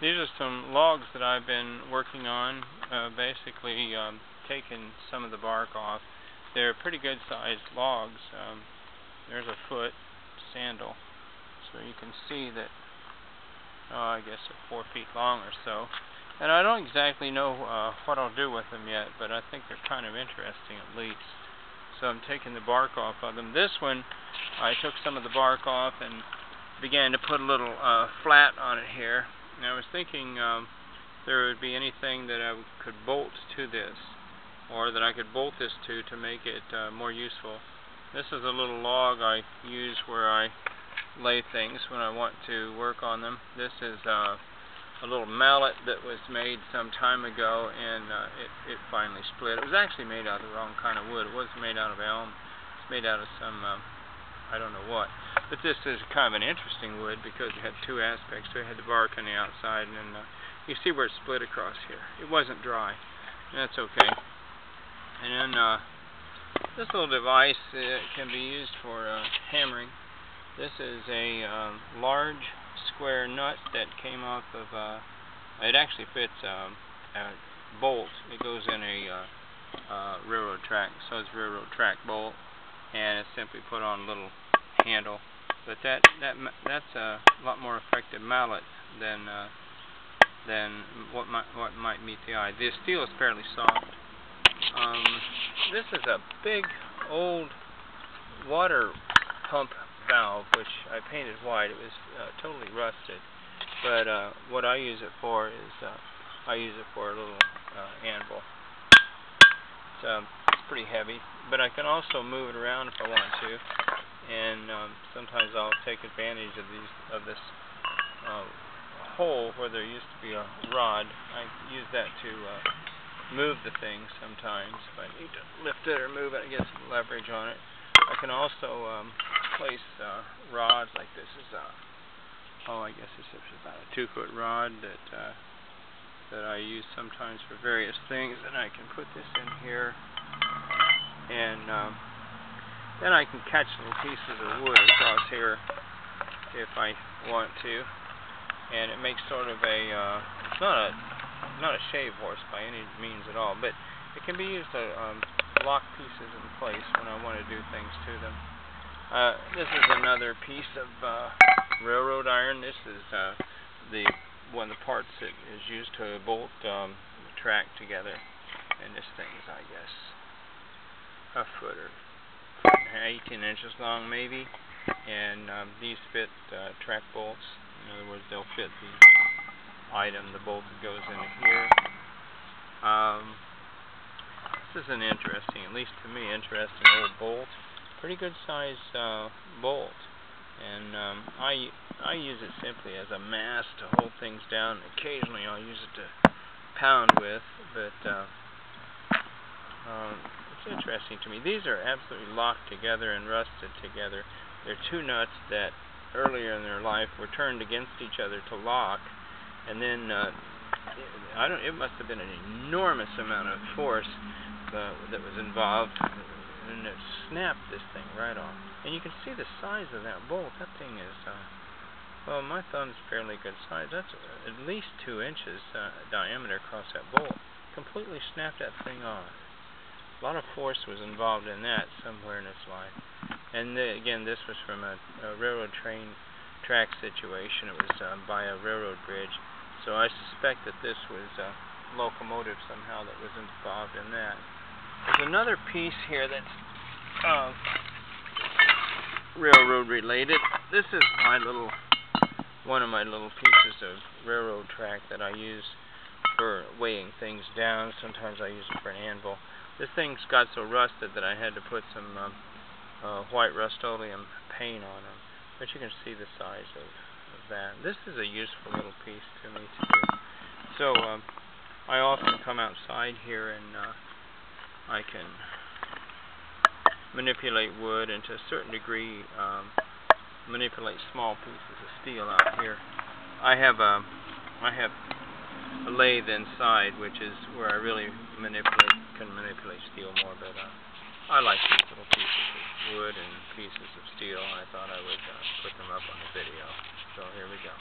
These are some logs that I've been working on, basically taking some of the bark off. They're pretty good sized logs. There's a foot sandal, so you can see that, I guess they're 4 feet long or so. And I don't exactly know what I'll do with them yet, but I think they're kind of interesting at least. So I'm taking the bark off of them. This one, I took some of the bark off and began to put a little flat on it here. And I was thinking there would be anything that I could bolt to this, or that I could bolt this to make it more useful. This is a little log I use where I lay things when I want to work on them. This is a little mallet that was made some time ago, and it finally split. It was actually made out of the wrong kind of wood. It wasn't made out of elm. It's made out of some I don't know what. But this is kind of an interesting wood because it had two aspects to it. It had the bark on the outside, and then you see where it split across here. It wasn't dry, and that's okay. And then this little device can be used for hammering. This is a large square nut that came off of, it actually fits a bolt. It goes in a railroad track, so it's a railroad track bolt, and it's simply put on a little handle. But that's a lot more effective mallet than what might meet the eye. The steel is fairly soft. This is a big old water pump valve which I painted white. It was totally rusted. But what I use it for is I use it for a little anvil. It's pretty heavy, but I can also move it around if I want to. And sometimes I'll take advantage of this hole where there used to be a rod. I use that to move the thing sometimes. If I need to lift it or move it, I get some leverage on it. I can also place rods like this. Is I guess this is about a 2-foot rod that I use sometimes for various things. And I can put this in here, and then I can catch little pieces of wood across here if I want to, and it makes sort of a it's not a shave horse by any means at all, but it can be used to lock pieces in place when I want to do things to them. This is another piece of railroad iron. This is one of the parts that is used to bolt the track together, and this thing is, I guess, a foot or 18 inches long maybe, and these fit track bolts. In other words, they'll fit the item, the bolt that goes into here. This is an interesting, at least to me, interesting old bolt. Pretty good size bolt, and I use it simply as a mass to hold things down. Occasionally I'll use it to pound with, but it's interesting to me. These are absolutely locked together and rusted together. They're two nuts that earlier in their life were turned against each other to lock, and then it must have been an enormous amount of force that was involved, and it snapped this thing right off. And you can see the size of that bolt. That thing is, well, my thumb's fairly good size. That's at least 2 inches diameter across that bolt. Completely snapped that thing off. A lot of force was involved in that somewhere in its life. And again, this was from a railroad train track situation. It was by a railroad bridge. So I suspect that this was a locomotive somehow that was involved in that. There's another piece here that's railroad related. This is one of my little pieces of railroad track that I use for weighing things down. Sometimes I use it for an anvil. This thing's got so rusted that I had to put some white Rust-Oleum paint on them. But you can see the size of that. This is a useful little piece to me too. So I often come outside here and I can manipulate wood, and to a certain degree manipulate small pieces of steel out here. I have a lathe inside, which is where I really can manipulate steel more, but I like these little pieces of wood and pieces of steel, and I thought I would put them up on the video. So here we go.